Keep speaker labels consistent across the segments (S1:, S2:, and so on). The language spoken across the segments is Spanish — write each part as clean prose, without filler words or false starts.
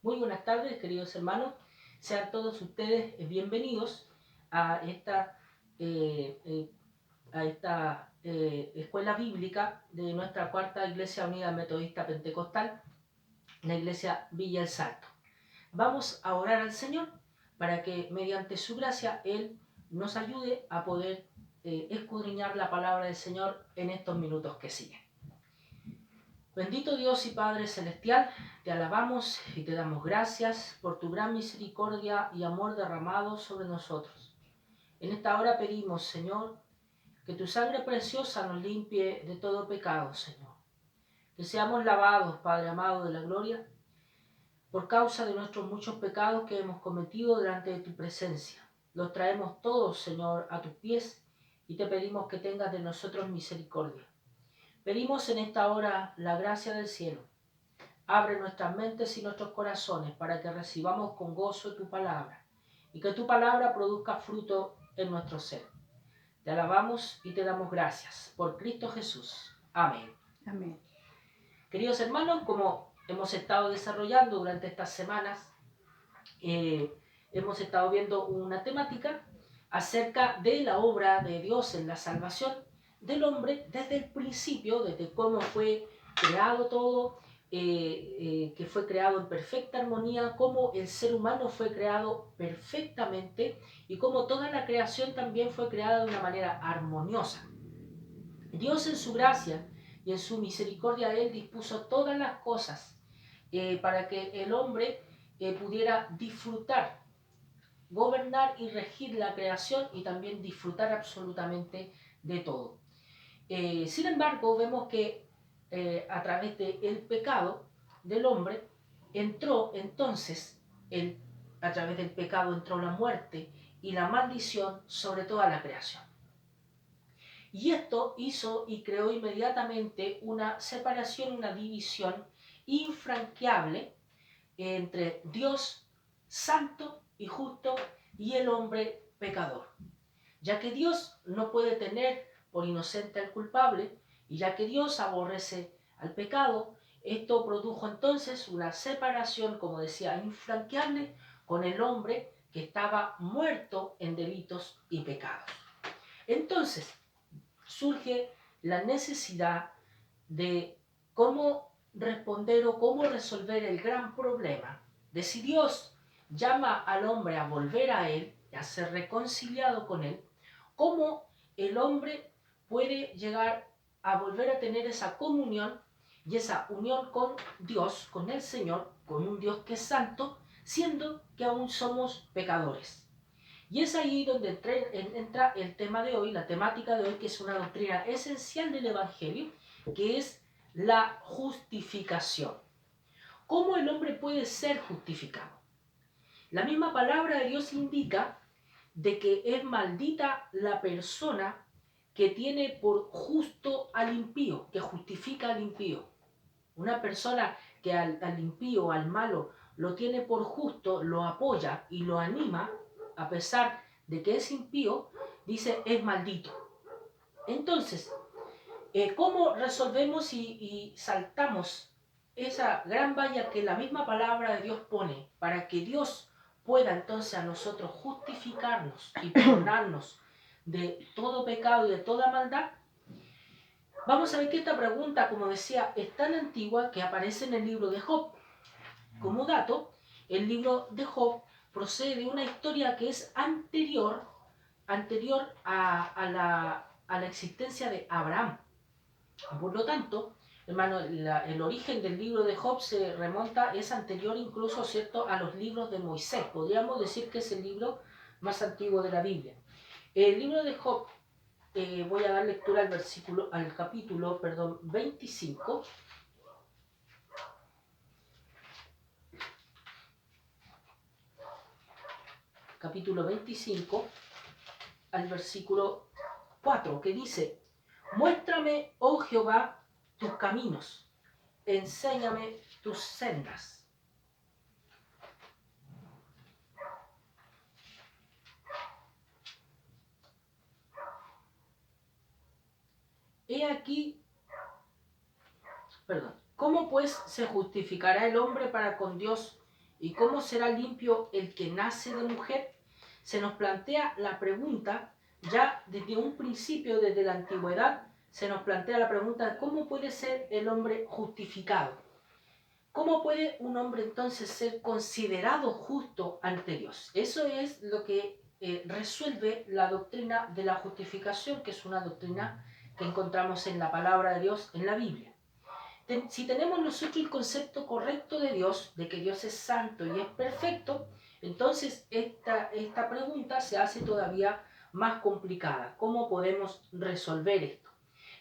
S1: Muy buenas tardes, queridos hermanos. Sean todos ustedes bienvenidos a eh, eh, esta escuela bíblica de nuestra cuarta Iglesia Unida Metodista Pentecostal, la Iglesia Villa El Salto. Vamos a orar al Señor para que mediante su gracia Él nos ayude a poder escudriñar la palabra del Señor en estos minutos que siguen. Bendito Dios y Padre Celestial, te alabamos y te damos gracias por tu gran misericordia y amor derramado sobre nosotros. En esta hora pedimos, Señor, que tu sangre preciosa nos limpie de todo pecado, Señor. Que seamos lavados, Padre amado de la gloria, por causa de nuestros muchos pecados que hemos cometido delante de tu presencia. Los traemos todos, Señor, a tus pies y te pedimos que tengas de nosotros misericordia. Pedimos en esta hora la gracia del cielo. Abre nuestras mentes y nuestros corazones para que recibamos con gozo tu palabra y que tu palabra produzca fruto en nuestro ser. Te alabamos y te damos gracias por Cristo Jesús. Amén.
S2: Amén.
S1: Queridos hermanos, como hemos estado desarrollando durante estas semanas, hemos estado viendo una temática acerca de la obra de Dios en la salvación del hombre desde el principio, desde cómo fue creado todo, que fue creado en perfecta armonía, cómo el ser humano fue creado perfectamente y cómo toda la creación también fue creada de una manera armoniosa. Dios en su gracia y en su misericordia, Él dispuso todas las cosas para que el hombre pudiera disfrutar, gobernar y regir la creación y también disfrutar absolutamente de todo. Sin embargo, vemos que a través del pecado del hombre entró entonces, a través del pecado entró la muerte y la maldición sobre toda la creación. Y esto hizo y creó inmediatamente una separación, una división infranqueable entre Dios santo y justo y el hombre pecador. Ya que Dios no puede tener por inocente al culpable y ya que Dios aborrece al pecado, esto produjo entonces una separación, como decía, infranqueable con el hombre que estaba muerto en delitos y pecados. Entonces, surge la necesidad de cómo responder o cómo resolver el gran problema de si Dios llama al hombre a volver a Él, a ser reconciliado con Él, cómo el hombre puede llegar a volver a tener esa comunión y esa unión con Dios, con el Señor, con un Dios que es santo, siendo que aún somos pecadores. Y es ahí donde entra el tema de hoy, la temática de hoy, que es una doctrina esencial del Evangelio, que es la justificación. ¿Cómo el hombre puede ser justificado? La misma palabra de Dios indica de que es maldita la persona que tiene por justo al impío, que justifica al impío. Una persona que al impío, al malo, lo tiene por justo, lo apoya y lo anima, a pesar de que es impío, dice es maldito. Entonces, ¿cómo resolvemos y saltamos esa gran valla que la misma palabra de Dios pone para que Dios pueda entonces a nosotros justificarnos y perdonarnos de todo pecado y de toda maldad? Vamos a ver que esta pregunta, como decía, es tan antigua que aparece en el libro de Job. Como dato, el libro de Job procede de una historia que es anterior a la existencia de Abraham. Por lo tanto, hermano, el origen del libro de Job se remonta, es anterior incluso, ¿cierto?, a los libros de Moisés. Podríamos decir que es el libro más antiguo de la Biblia. El libro de Job, voy a dar lectura al capítulo 25. Capítulo 25, al versículo 4, que dice: Muéstrame, oh Jehová, tus caminos, enséñame tus sendas. He aquí, ¿cómo pues se justificará el hombre para con Dios? ¿Y cómo será limpio el que nace de mujer? Se nos plantea la pregunta, ya desde un principio, desde la antigüedad, se nos plantea la pregunta, ¿cómo puede ser el hombre justificado? ¿Cómo puede un hombre entonces ser considerado justo ante Dios? Eso es lo que resuelve la doctrina de la justificación, que es una doctrina que encontramos en la palabra de Dios, en la Biblia. Si tenemos nosotros el concepto correcto de Dios, de que Dios es santo y es perfecto, entonces esta pregunta se hace todavía más complicada. ¿Cómo podemos resolver esto?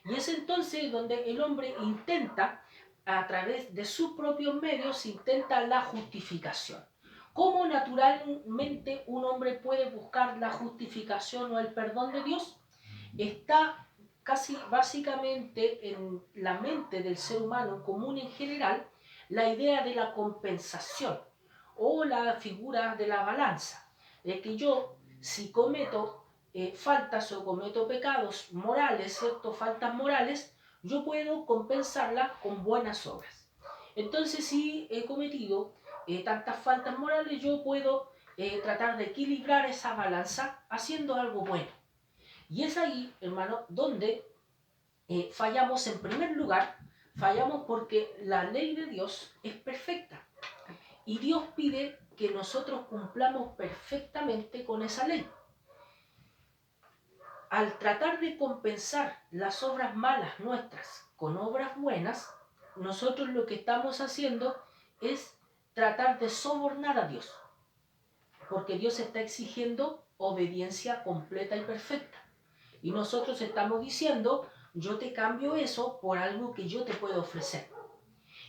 S1: Y es entonces donde el hombre intenta, a través de sus propios medios, intenta la justificación. ¿Cómo naturalmente un hombre puede buscar la justificación o el perdón de Dios? Está casi básicamente en la mente del ser humano común en general la idea de la compensación o la figura de la balanza, de que yo si cometo faltas o cometo pecados morales, ¿cierto? Faltas morales, yo puedo compensarlas con buenas obras. Entonces si he cometido tantas faltas morales, yo puedo tratar de equilibrar esa balanza haciendo algo bueno. Y es ahí, hermano, donde fallamos en primer lugar, fallamos porque la ley de Dios es perfecta. Y Dios pide que nosotros cumplamos perfectamente con esa ley. Al tratar de compensar las obras malas nuestras con obras buenas, nosotros lo que estamos haciendo es tratar de sobornar a Dios. Porque Dios está exigiendo obediencia completa y perfecta. Y nosotros estamos diciendo, yo te cambio eso por algo que yo te puedo ofrecer.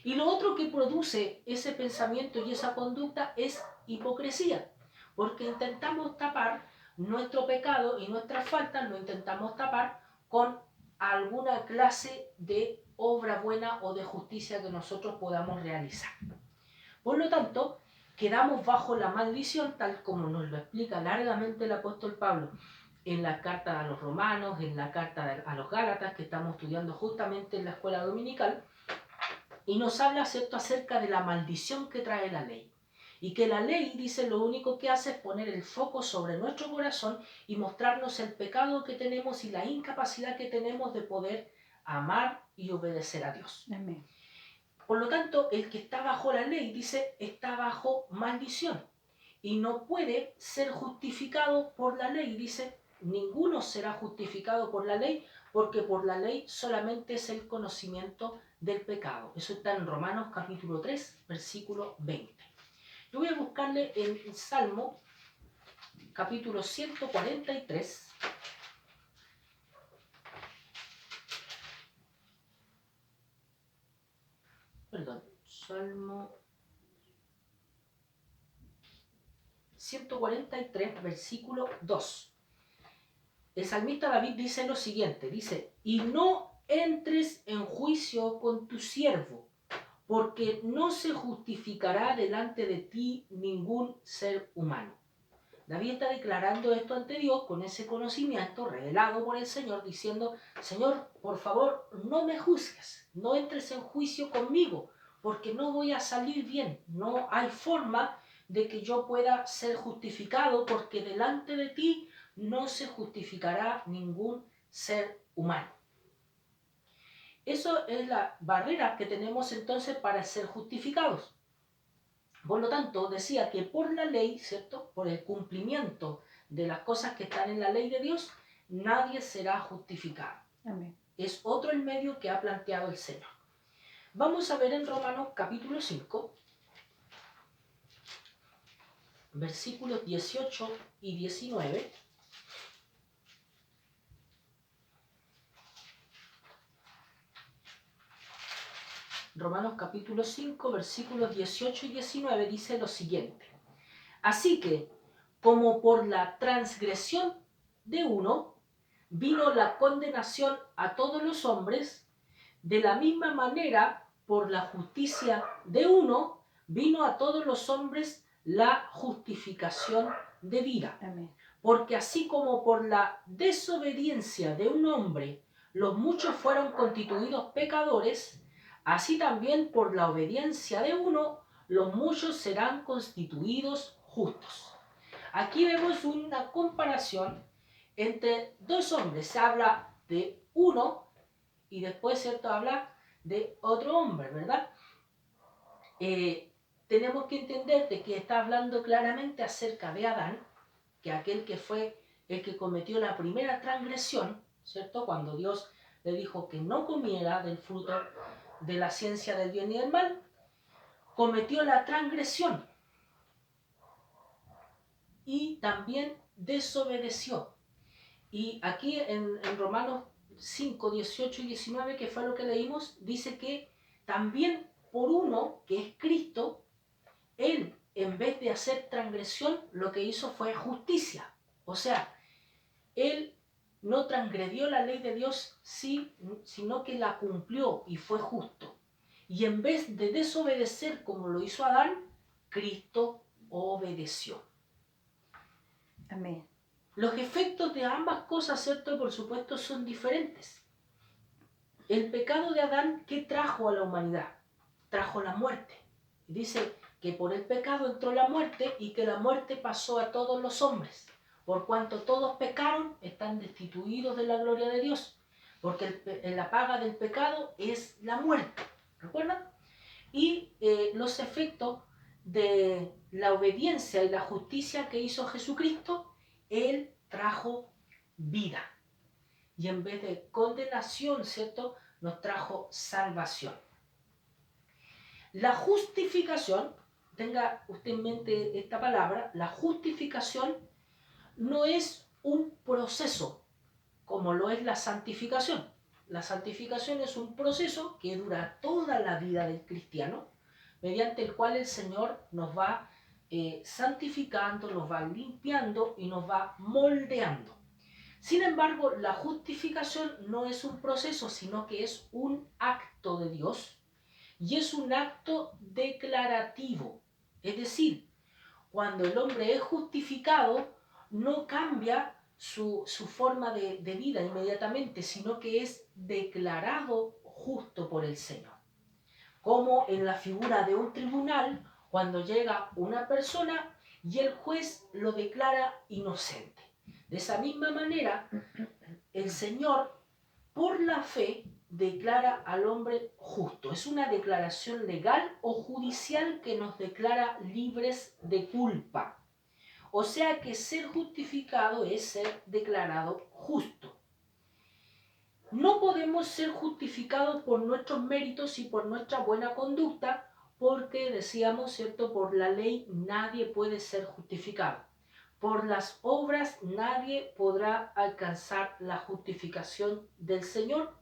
S1: Y lo otro que produce ese pensamiento y esa conducta es hipocresía, porque intentamos tapar nuestro pecado y nuestras faltas, lo intentamos tapar con alguna clase de obra buena o de justicia que nosotros podamos realizar. Por lo tanto, quedamos bajo la maldición, tal como nos lo explica largamente el apóstol Pablo en la carta a los romanos, en la carta a los gálatas, que estamos estudiando justamente en la escuela dominical, y nos habla, ¿cierto?, acerca de la maldición que trae la ley. Y que la ley, dice, lo único que hace es poner el foco sobre nuestro corazón y mostrarnos el pecado que tenemos y la incapacidad que tenemos de poder amar y obedecer a Dios.
S2: Amén.
S1: Por lo tanto, el que está bajo la ley, dice, está bajo maldición. Y no puede ser justificado por la ley, dice, ninguno será justificado por la ley, porque por la ley solamente es el conocimiento del pecado. Eso está en Romanos capítulo 3, versículo 20. Yo voy a buscarle en Salmo capítulo 143. Perdón, Salmo 143, versículo 2. El salmista David dice lo siguiente, dice, y no entres en juicio con tu siervo, porque no se justificará delante de ti ningún ser humano. David está declarando esto ante Dios con ese conocimiento revelado por el Señor, diciendo, Señor, por favor, no me juzgues, no entres en juicio conmigo, porque no voy a salir bien, no hay forma de que yo pueda ser justificado, porque delante de ti no se justificará ningún ser humano. Eso es la barrera que tenemos entonces para ser justificados. Por lo tanto, decía que por la ley, ¿cierto?, por el cumplimiento de las cosas que están en la ley de Dios, nadie será justificado.
S2: Amén.
S1: Es otro el medio que ha planteado el Señor. Vamos a ver en Romanos capítulo 5, versículos 18 y 19. Romanos capítulo 5, versículos 18 y 19 dice lo siguiente. Así que, como por la transgresión de uno, vino la condenación a todos los hombres, de la misma manera, por la justicia de uno, vino a todos los hombres la justificación de vida.
S2: Amén.
S1: Porque así como por la desobediencia de un hombre los muchos fueron constituidos pecadores, así también por la obediencia de uno los muchos serán constituidos justos. Aquí vemos una comparación entre dos hombres. Se habla de uno y después, ¿cierto?, habla de otro hombre, ¿verdad? Tenemos que entender de que está hablando claramente acerca de Adán, que aquel que fue el que cometió la primera transgresión, ¿cierto? Cuando Dios le dijo que no comiera del fruto de la ciencia del bien y del mal, cometió la transgresión y también desobedeció. Y aquí en Romanos 5, 18 y 19, que fue lo que leímos, dice que también por uno, que es Cristo, Él, en vez de hacer transgresión, lo que hizo fue justicia. O sea, Él no transgredió la ley de Dios, sino que la cumplió y fue justo. Y en vez de desobedecer como lo hizo Adán, Cristo obedeció.
S2: Amén.
S1: Los efectos de ambas cosas, ¿cierto?, por supuesto, son diferentes. El pecado de Adán, ¿qué trajo a la humanidad? Trajo la muerte. Dice que por el pecado entró la muerte y que la muerte pasó a todos los hombres. Por cuanto todos pecaron, están destituidos de la gloria de Dios. Porque la paga del pecado es la muerte. ¿Recuerdan? Y los efectos de la obediencia y la justicia que hizo Jesucristo, Él trajo vida. Y en vez de condenación, ¿cierto?, nos trajo salvación. La justificación, tenga usted en mente esta palabra, la justificación no es un proceso como lo es la santificación. La santificación es un proceso que dura toda la vida del cristiano, mediante el cual el Señor nos va santificando, nos va limpiando y nos va moldeando. Sin embargo, la justificación no es un proceso, sino que es un acto de Dios y es un acto declarativo. Es decir, cuando el hombre es justificado, no cambia su forma de vida inmediatamente, sino que es declarado justo por el Señor. Como en la figura de un tribunal, cuando llega una persona y el juez lo declara inocente. De esa misma manera, el Señor, por la fe, declara al hombre justo. Es una declaración legal o judicial que nos declara libres de culpa. O sea que ser justificado es ser declarado justo. No podemos ser justificados por nuestros méritos y por nuestra buena conducta, porque decíamos, ¿cierto?, por la ley nadie puede ser justificado. Por las obras nadie podrá alcanzar la justificación del Señor,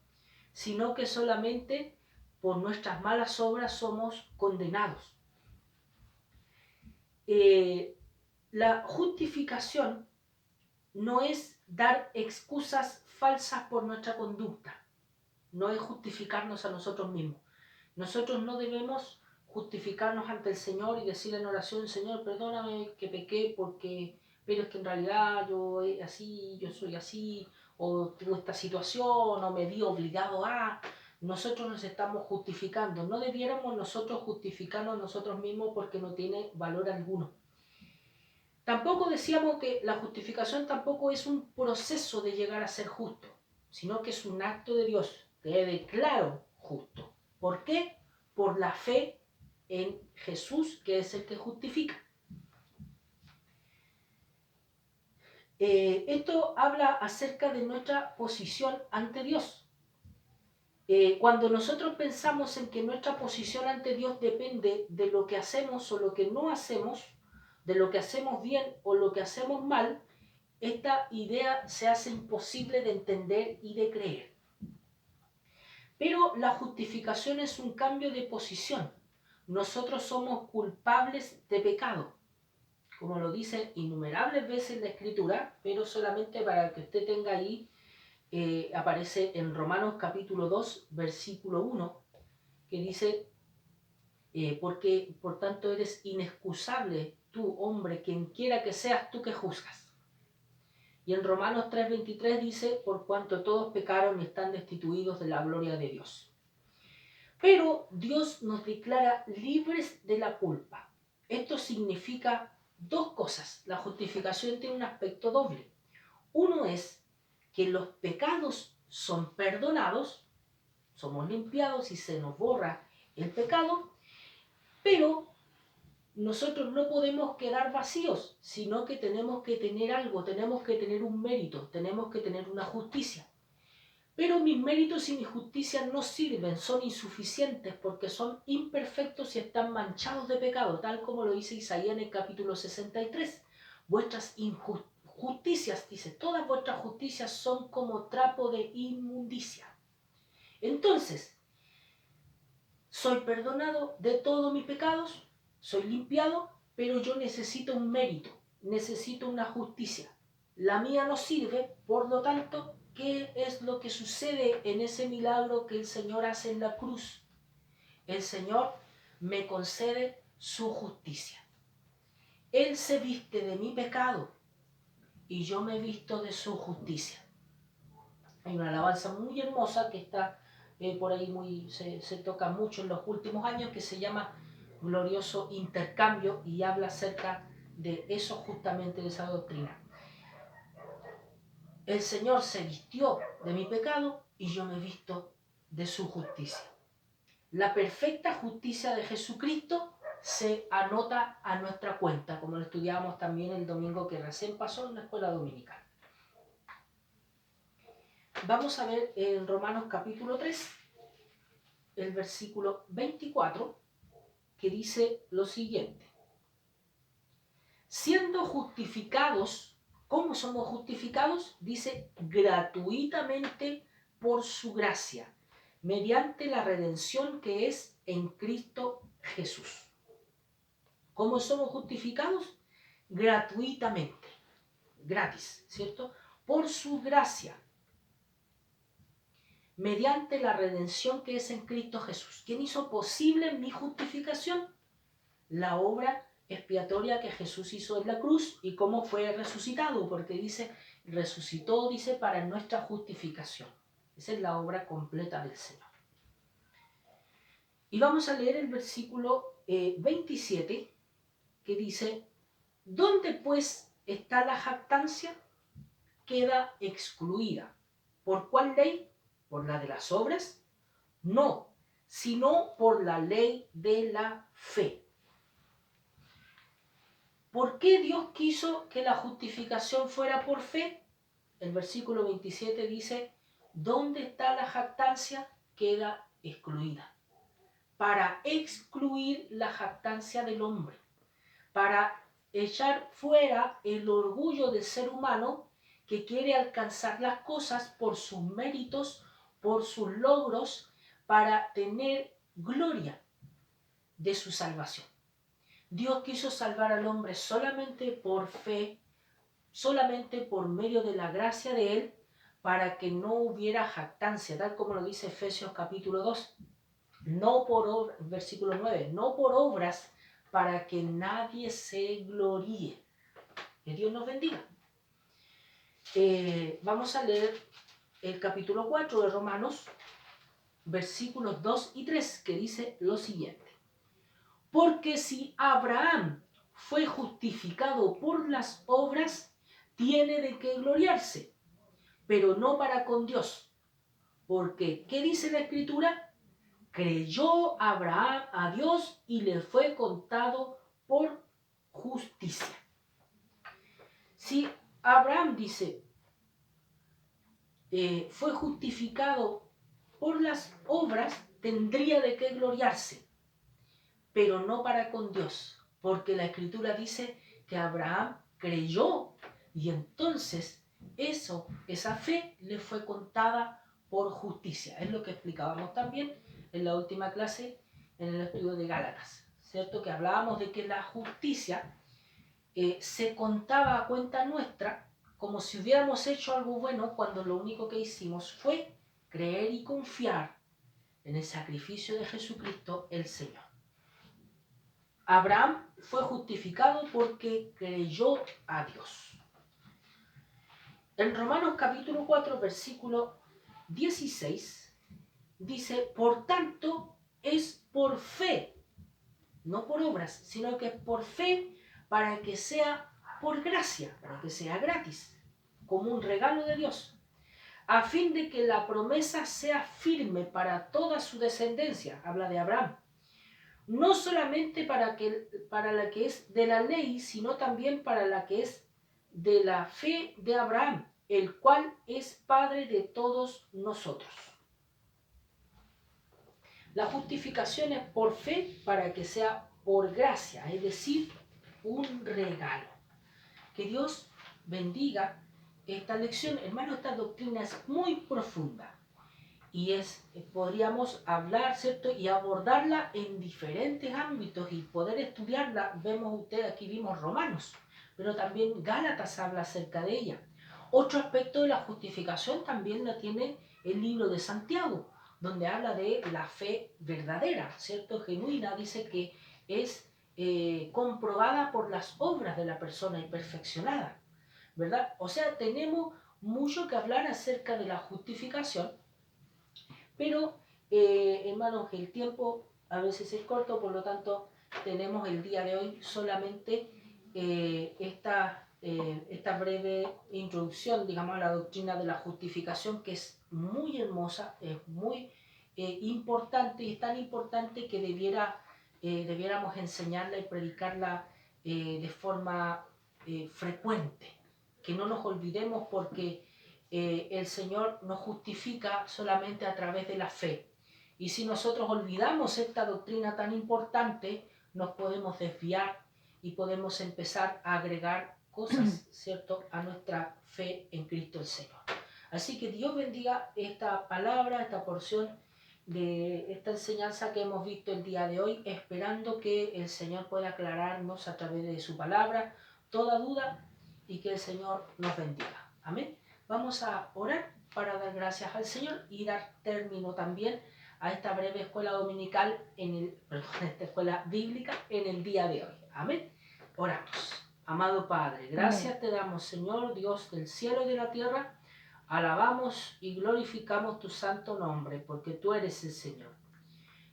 S1: sino que solamente por nuestras malas obras somos condenados. La justificación no es dar excusas falsas por nuestra conducta, no es justificarnos a nosotros mismos. Nosotros no debemos justificarnos ante el Señor y decirle en oración, Señor, perdóname que pequé pero es que en realidad yo soy así, o tuve esta situación, o me vi obligado a... Nosotros nos estamos justificando. No debiéramos nosotros justificarnos nosotros mismos porque no tiene valor alguno. Tampoco decíamos que la justificación tampoco es un proceso de llegar a ser justo, sino que es un acto de Dios. Te declaro justo. ¿Por qué? Por la fe en Jesús, que es el que justifica. Esto habla acerca de nuestra posición ante Dios. Cuando nosotros pensamos en que nuestra posición ante Dios depende de lo que hacemos o lo que no hacemos, de lo que hacemos bien o lo que hacemos mal, esta idea se hace imposible de entender y de creer. Pero la justificación es un cambio de posición. Nosotros somos culpables de pecado, como lo dice innumerables veces la Escritura, pero solamente para que usted tenga ahí, aparece en Romanos capítulo 2, versículo 1, que dice, porque por tanto eres inexcusable tú, hombre, quien quiera que seas tú que juzgas. Y en Romanos 3:23 dice, por cuanto todos pecaron y están destituidos de la gloria de Dios. Pero Dios nos declara libres de la culpa. Esto significa dos cosas. La justificación tiene un aspecto doble. Uno es que los pecados son perdonados, somos limpiados y se nos borra el pecado, pero nosotros no podemos quedar vacíos, sino que tenemos que tener algo, tenemos que tener un mérito, tenemos que tener una justicia. Pero mis méritos y mis justicias no sirven, son insuficientes porque son imperfectos y están manchados de pecado, tal como lo dice Isaías en el capítulo 63. Vuestras injusticias, dice, todas vuestras justicias son como trapo de inmundicia. Entonces, soy perdonado de todos mis pecados, soy limpiado, pero yo necesito un mérito, necesito una justicia. La mía no sirve, por lo tanto, ¿qué es lo que sucede en ese milagro que el Señor hace en la cruz? El Señor me concede su justicia. Él se viste de mi pecado y yo me visto de su justicia. Hay una alabanza muy hermosa que está por ahí se toca mucho en los últimos años, que se llama Glorioso Intercambio, y habla acerca de eso, justamente de esa doctrina. El Señor se vistió de mi pecado y yo me visto de su justicia. La perfecta justicia de Jesucristo se anota a nuestra cuenta, como lo estudiábamos también el domingo que recién pasó en la escuela dominical. Vamos a ver en Romanos capítulo 3, el versículo 24, que dice lo siguiente. Siendo justificados, ¿cómo somos justificados? Dice, gratuitamente por su gracia, mediante la redención que es en Cristo Jesús. ¿Cómo somos justificados? Gratuitamente, gratis, ¿cierto? Por su gracia, mediante la redención que es en Cristo Jesús. ¿Quién hizo posible mi justificación? La obra expiatoria que Jesús hizo en la cruz y cómo fue resucitado, porque dice, resucitó, dice, para nuestra justificación. Esa es la obra completa del Señor. Y vamos a leer el versículo 27, que dice, ¿dónde pues está la jactancia? Queda excluida. ¿Por cuál ley? ¿Por la de las obras? No, sino por la ley de la fe. ¿Por qué Dios quiso que la justificación fuera por fe? El versículo 27 dice, ¿dónde está la jactancia? Queda excluida. Para excluir la jactancia del hombre, para echar fuera el orgullo del ser humano que quiere alcanzar las cosas por sus méritos, por sus logros, para tener gloria de su salvación. Dios quiso salvar al hombre solamente por fe, solamente por medio de la gracia de Él, para que no hubiera jactancia, tal como lo dice Efesios capítulo 2. No por versículo 9, no por obras, para que nadie se gloríe. Que Dios nos bendiga. Vamos a leer el capítulo 4 de Romanos, versículos 2 y 3, que dice lo siguiente. Porque si Abraham fue justificado por las obras, tiene de qué gloriarse, pero no para con Dios. Porque, ¿qué dice la Escritura? Creyó Abraham a Dios y le fue contado por justicia. Si Abraham dice, fue justificado por las obras, tendría de qué gloriarse, pero no para con Dios, porque la Escritura dice que Abraham creyó y entonces esa fe le fue contada por justicia. Es lo que explicábamos también en la última clase en el estudio de Gálatas, ¿cierto? Que hablábamos de que la justicia se contaba a cuenta nuestra como si hubiéramos hecho algo bueno cuando lo único que hicimos fue creer y confiar en el sacrificio de Jesucristo el Señor. Abraham fue justificado porque creyó a Dios. En Romanos capítulo 4, versículo 16, dice, por tanto, es por fe, no por obras, sino que es por fe para que sea por gracia, para que sea gratis, como un regalo de Dios, a fin de que la promesa sea firme para toda su descendencia, habla de Abraham, no solamente para la que es de la ley, sino también para la que es de la fe de Abraham, el cual es Padre de todos nosotros. La justificación es por fe para que sea por gracia, es decir, un regalo. Que Dios bendiga esta lección. Hermano, esta doctrina es muy profunda y podríamos hablar, ¿cierto? Y abordarla en diferentes ámbitos y poder estudiarla. Vemos ustedes, aquí vimos Romanos, pero también Gálatas habla acerca de ella. Otro aspecto de la justificación también la tiene el libro de Santiago, donde habla de la fe verdadera, ¿cierto? Genuina, dice que es comprobada por las obras de la persona y perfeccionada, ¿verdad? O sea, tenemos mucho que hablar acerca de la justificación, pero, hermanos, el tiempo a veces es corto, por lo tanto, tenemos el día de hoy solamente esta breve introducción, digamos, a la doctrina de la justificación, que es muy hermosa, es muy importante, y es tan importante que debiéramos enseñarla y predicarla de forma frecuente, que no nos olvidemos, porque el Señor nos justifica solamente a través de la fe. Y si nosotros olvidamos esta doctrina tan importante, nos podemos desviar y podemos empezar a agregar cosas, ¿cierto?, a nuestra fe en Cristo el Señor. Así que Dios bendiga esta palabra, esta porción de esta enseñanza que hemos visto el día de hoy, esperando que el Señor pueda aclararnos a través de su palabra toda duda y que el Señor nos bendiga. Amén. Vamos a orar para dar gracias al Señor y dar término también a esta breve escuela dominical, esta escuela bíblica en el día de hoy. Amén. Oramos. Amado Padre, gracias
S2: Amén.
S1: te damos, Señor, Dios del cielo y de la tierra. Alabamos y glorificamos tu santo nombre, porque tú eres el Señor.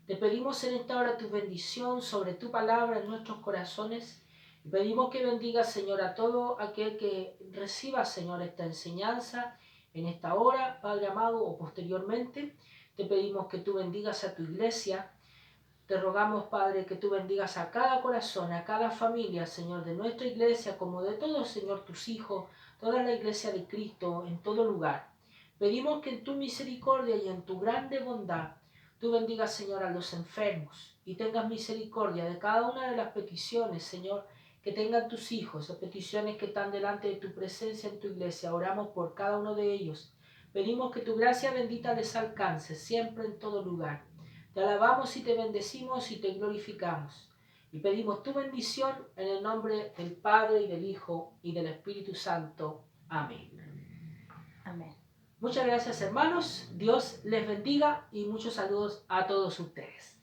S1: Te pedimos en esta hora tu bendición sobre tu palabra en nuestros corazones. Y pedimos que bendigas, Señor, a todo aquel que reciba, Señor, esta enseñanza en esta hora, Padre amado, o posteriormente. Te pedimos que tú bendigas a tu iglesia. Te rogamos, Padre, que tú bendigas a cada corazón, a cada familia, Señor, de nuestra iglesia, como de todos, Señor, tus hijos, toda la iglesia de Cristo, en todo lugar. Pedimos que en tu misericordia y en tu grande bondad, tú bendigas, Señor, a los enfermos y tengas misericordia de cada una de las peticiones, Señor, que tengan tus hijos, las peticiones que están delante de tu presencia en tu iglesia. Oramos por cada uno de ellos. Pedimos que tu gracia bendita les alcance siempre en todo lugar. Te alabamos y te bendecimos y te glorificamos. Y pedimos tu bendición en el nombre del Padre y del Hijo y del Espíritu Santo. Amén.
S2: Amén.
S1: Muchas gracias, hermanos. Dios les bendiga y muchos saludos a todos ustedes.